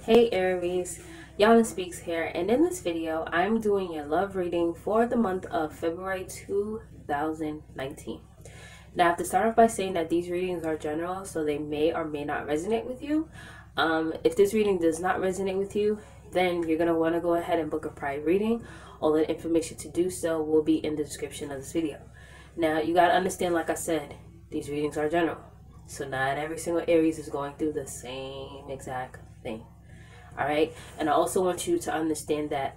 Hey Aries, Yana Speaks here, and in this video, I'm doing your love reading for the month of February 2019. Now, I have to start off by saying that these readings are general, so they may or may not resonate with you. If this reading does not resonate with you, then you're going to want to go ahead and book a private reading. All the information to do so will be in the description of this video. Now, you got to understand, like I said, these readings are general. So not every single Aries is going through the same exact thing. Alright, and I also want you to understand that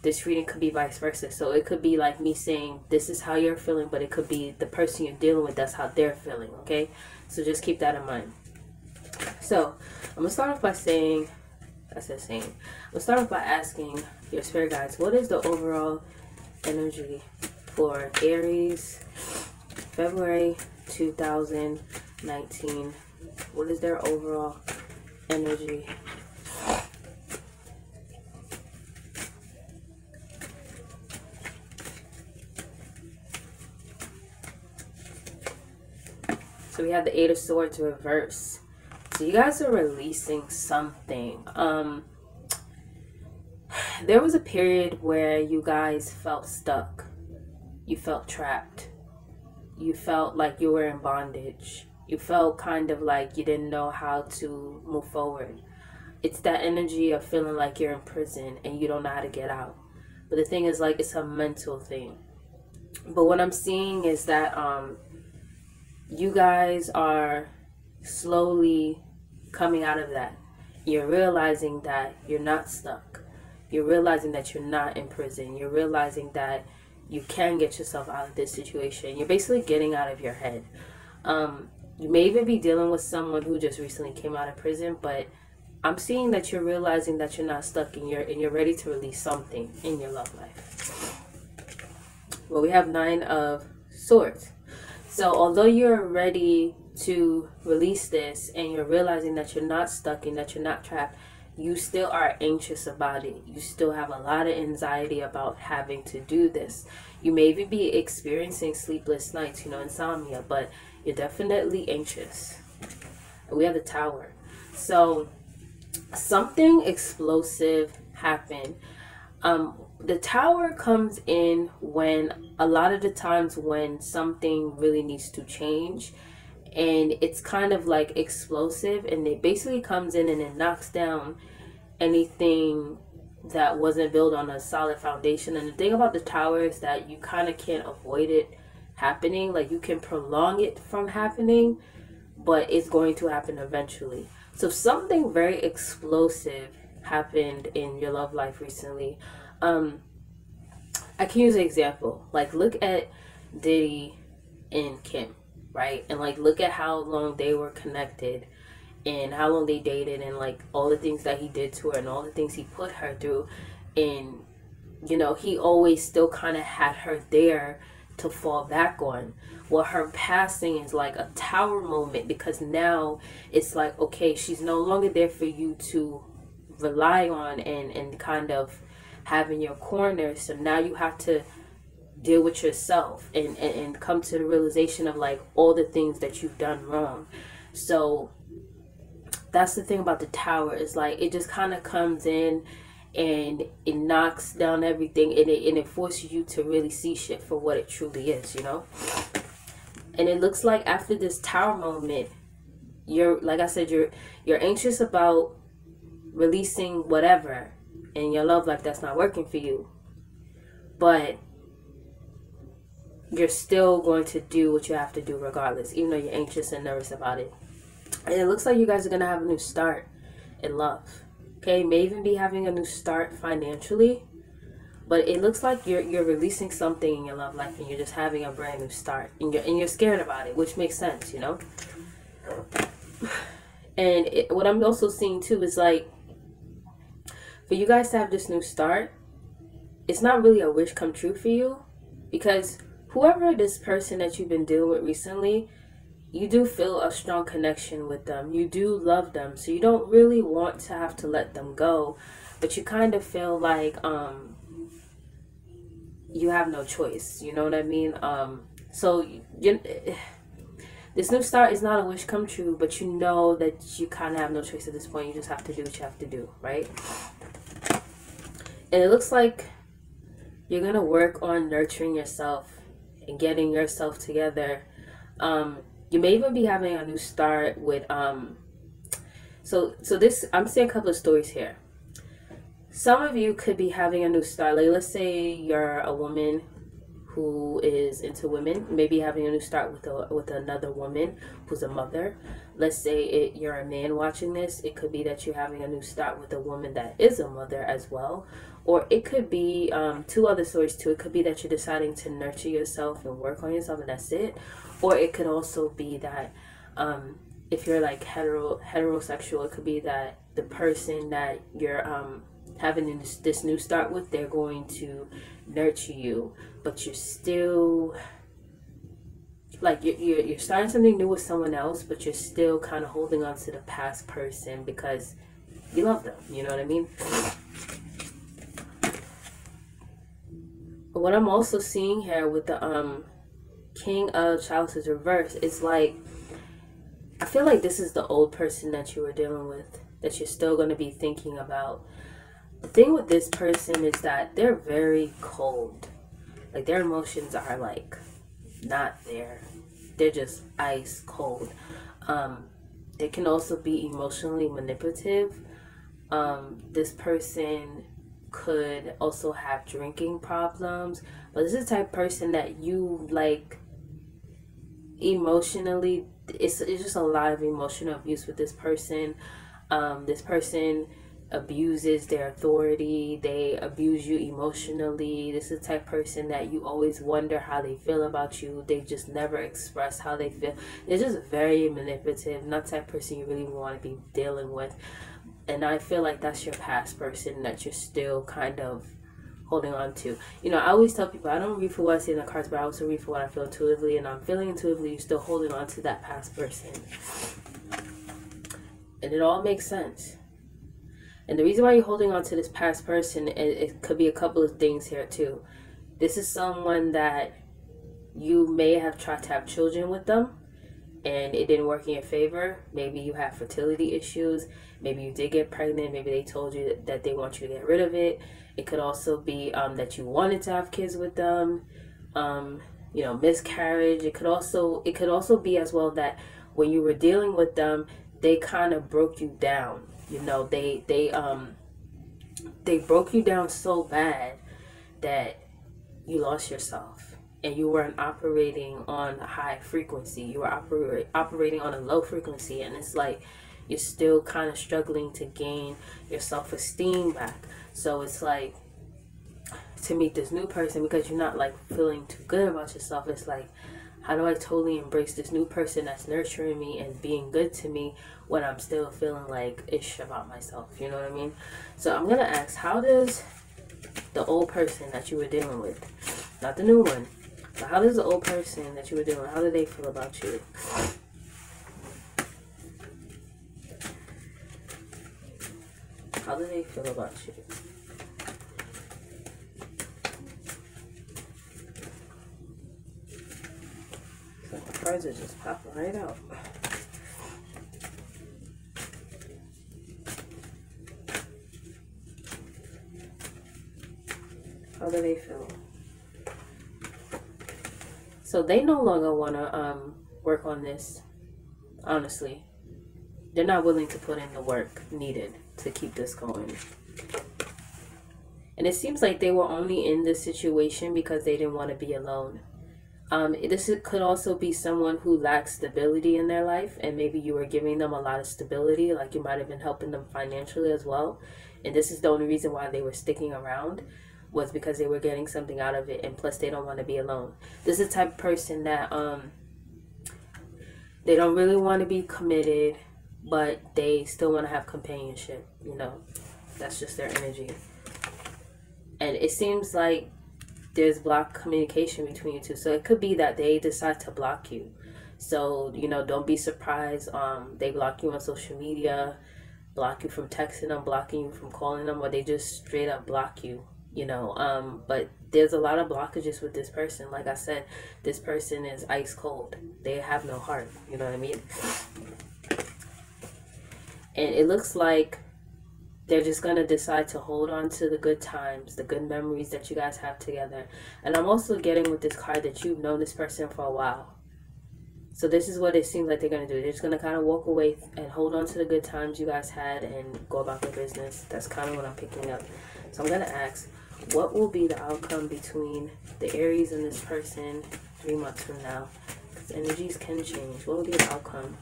this reading could be vice versa. So it could be like me saying this is how you're feeling, but it could be the person you're dealing with, that's how they're feeling. Okay, so just keep that in mind. So I'm gonna start off by saying, I'm gonna start off by asking your spirit guides, what is the overall energy for Aries February 2019? What is their overall energy? So we have the Eight of Swords reverse. So you guys are releasing something. There was a period where you guys felt stuck. You felt trapped. You felt like you were in bondage. You felt kind of like you didn't know how to move forward. It's that energy of feeling like you're in prison and you don't know how to get out. But the thing is, like, it's a mental thing. But what I'm seeing is that you guys are slowly coming out of that. You're realizing that you're not stuck. You're realizing that you're not in prison. You're realizing that you can get yourself out of this situation. You're basically getting out of your head. You may even be dealing with someone who just recently came out of prison, but I'm seeing that you're realizing that you're not stuck and you're ready to release something in your love life. Well, we have Nine of Swords. So although you're ready to release this and you're realizing that you're not stuck and that you're not trapped, you still are anxious about it. You still have a lot of anxiety about having to do this. You may even be experiencing sleepless nights, insomnia, but you're definitely anxious. We have the Tower. So something explosive happened. The Tower comes in when a lot of the times when something really needs to change, and it's kind of like explosive, and it basically comes in and it knocks down anything that wasn't built on a solid foundation. And the thing about the Tower is that you kind of can't avoid it happening. Like, you can prolong it from happening, but it's going to happen eventually. So something very explosive happened in your love life recently. I can use an example. Like, look at Diddy and Kim, right? And like, look at how long they were connected and how long they dated, and like all the things that he did to her and all the things he put her through. And he always still kind of had her there to fall back on. Well, her passing is like a Tower moment, because now it's like, okay, she's no longer there for you to rely on and kind of have in your corner. So now you have to deal with yourself and come to the realization of like all the things that you've done wrong. So that's the thing about the Tower, is like it just kind of comes in and it knocks down everything, and it forces you to really see shit for what it truly is, And it looks like after this Tower moment, you're, like I said, you're anxious about releasing whatever in your love life that's not working for you, but you're still going to do what you have to do regardless, even though you're anxious and nervous about it. And it looks like you guys are going to have a new start in love. Okay, may even be having a new start financially, but it looks like you're releasing something in your love life and you're just having a brand new start, and you're scared about it, which makes sense, And what I'm also seeing too is like, for you guys to have this new start, it's not really a wish come true for you, because whoever this person that you've been dealing with recently, you do feel a strong connection with them. You do love them. So you don't really want to have to let them go, but you kind of feel like you have no choice. You know what I mean? So This new start is not a wish come true, but you know that you kind of have no choice at this point. You just have to do what you have to do, right? And it looks like you're going to work on nurturing yourself and getting yourself together. You may even be having a new start with, so this, I'm seeing a couple of stories here. Some of you could be having a new start. Like, let's say you're a woman who is into women, maybe having a new start with another woman who's a mother. Let's say you're a man watching this. It could be that you're having a new start with a woman that is a mother as well. Or it could be two other stories too. It could be that you're deciding to nurture yourself and work on yourself, and that's it. Or it could also be that if you're like heterosexual, it could be that the person that you're having this new start with, they're going to nurture you, but you're still like you're starting something new with someone else, but you're still kind of holding on to the past person because you love them. You know what I mean? But what I'm also seeing here with the King of Chalices reverse, it's like I feel like this is the old person that you were dealing with that you're still going to be thinking about. The thing with this person is that they're very cold. Like, their emotions are like not there. They're just ice cold. They can also be emotionally manipulative. This person could also have drinking problems, but this is the type of person that you like emotionally. It's just a lot of emotional abuse with this person. This person abuses their authority. They abuse you emotionally. This is the type of person that you always wonder how they feel about you. They just never express how they feel. They're just very manipulative. Not the type of person you really want to be dealing with. And I feel like that's your past person that you're still kind of holding on to. You know, I always tell people I don't read for what I see in the cards, but I also read for what I feel intuitively. And I'm feeling intuitively you're still holding on to that past person. And it all makes sense. And the reason why you're holding on to this past person, it could be a couple of things here too. This is someone that you may have tried to have children with them and it didn't work in your favor. Maybe you have fertility issues. Maybe you did get pregnant. Maybe they told you that they want you to get rid of it. It could also be that you wanted to have kids with them. You know, miscarriage. It could also be as well that when you were dealing with them, they kind of broke you down. You know, they broke you down so bad that you lost yourself and you weren't operating on a high frequency. You were operating on a low frequency, and it's like you're still kind of struggling to gain your self-esteem back. So it's like, to meet this new person, because you're not like feeling too good about yourself, it's like, how do I totally embrace this new person that's nurturing me and being good to me when I'm still feeling like ish about myself? You know what I mean? So I'm going to ask, how does the old person that you were dealing with, not the new one, but how does the old person that you were dealing with, how do they feel about you? How do they feel about you? The cards are just popping right out. How do they feel? So they no longer want to work on this, honestly. They're not willing to put in the work needed to keep this going. And it seems like they were only in this situation because they didn't want to be alone. This could also be someone who lacks stability in their life, and maybe you were giving them a lot of stability, like you might have been helping them financially as well. And this is the only reason why they were sticking around, was because they were getting something out of it, and plus they don't want to be alone. This is the type of person that they don't really want to be committed, but they still want to have companionship. You know, that's just their energy. And it seems like there's blocked communication between you two. So it could be that they decide to block you. So, you know, don't be surprised. They block you on social media, block you from texting them, blocking you from calling them, or they just straight up block you. you know. But there's a lot of blockages with this person. Like I said, this person is ice cold. They have no heart, you know what I mean? And it looks like they're just going to decide to hold on to the good times, the good memories that you guys have together. And I'm also getting with this card that you've known this person for a while. So this is what it seems like they're going to do. They're just going to kind of walk away and hold on to the good times you guys had and go about their business. That's kind of what I'm picking up. So I'm going to ask, what will be the outcome between the Aries and this person 3 months from now? Because energies can change. What will be the outcome?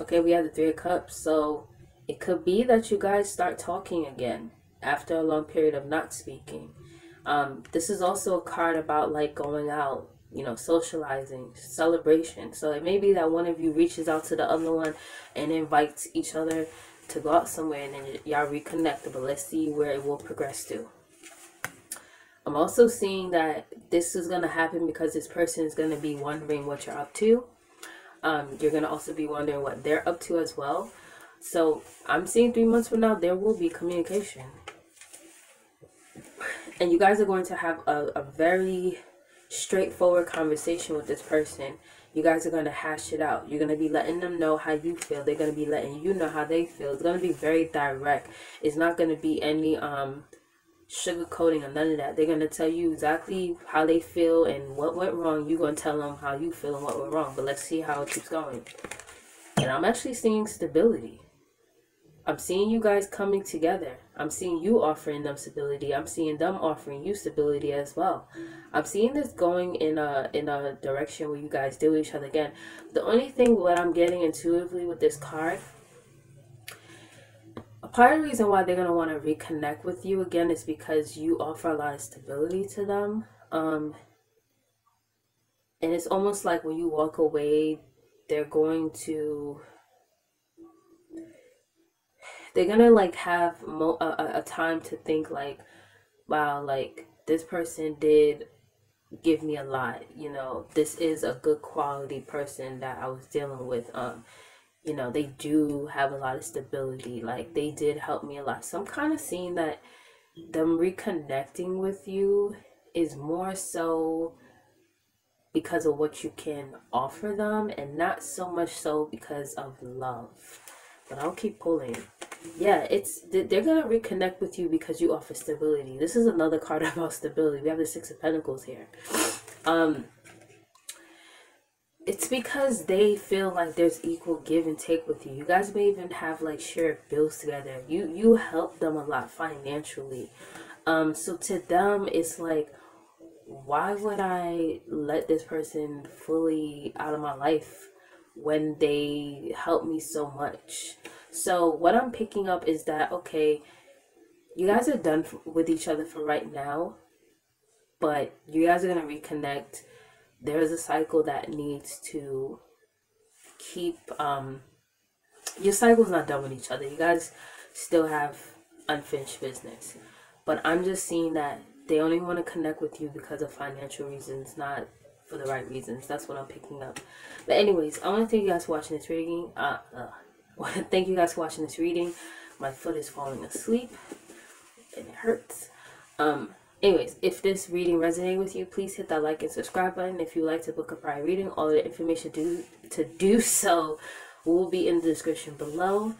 Okay, we have the Three of Cups. So it could be that you guys start talking again after a long period of not speaking. This is also a card about like going out, you know, socializing, celebration. So it may be that one of you reaches out to the other one and invites each other to go out somewhere, and then y'all reconnect. But let's see where it will progress to. I'm also seeing that this is going to happen because this person is going to be wondering what you're up to. You're going to also be wondering what they're up to as well. So I'm seeing 3 months from now, there will be communication. And you guys are going to have a very straightforward conversation with this person. You guys are going to hash it out. You're going to be letting them know how you feel. They're going to be letting you know how they feel. It's going to be very direct. It's not going to be any sugarcoating or none of that. They're going to tell you exactly how they feel and what went wrong. You're going to tell them how you feel and what went wrong. But let's see how it keeps going. And I'm actually seeing stability. I'm seeing you guys coming together. I'm seeing you offering them stability. I'm seeing them offering you stability as well. I'm seeing this going in a direction where you guys deal with each other again. The only thing what I'm getting intuitively with this card, a part of the reason why they're going to want to reconnect with you again is because you offer a lot of stability to them. And it's almost like when you walk away, they're going to like have a time to think like, wow, like this person did give me a lot, you know, this is a good quality person that I was dealing with. You know, they do have a lot of stability, like they did help me a lot. So I'm kind of seeing that them reconnecting with you is more so because of what you can offer them and not so much so because of love. But I'll keep pulling. Yeah, they're gonna reconnect with you because you offer stability. This is another card about stability. We have the Six of Pentacles here. It's because they feel like there's equal give and take with you. You guys may even have like shared bills together. You help them a lot financially. So to them it's like, why would I let this person fully out of my life when they help me so much? So what I'm picking up is that, okay, you guys are done with each other for right now, but you guys are going to reconnect. There's a cycle that needs to keep, your cycle's not done with each other. You guys still have unfinished business. But I'm just seeing that they only want to connect with you because of financial reasons, not for the right reasons. That's what I'm picking up. But anyways, I want to thank you guys for watching this reading. Thank you guys for watching this reading. My foot is falling asleep and it hurts. Anyways, if this reading resonated with you, please hit that like and subscribe button. If you would like to book a prior reading, all the information to do so will be in the description below.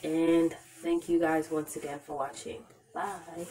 And thank you guys once again for watching. Bye.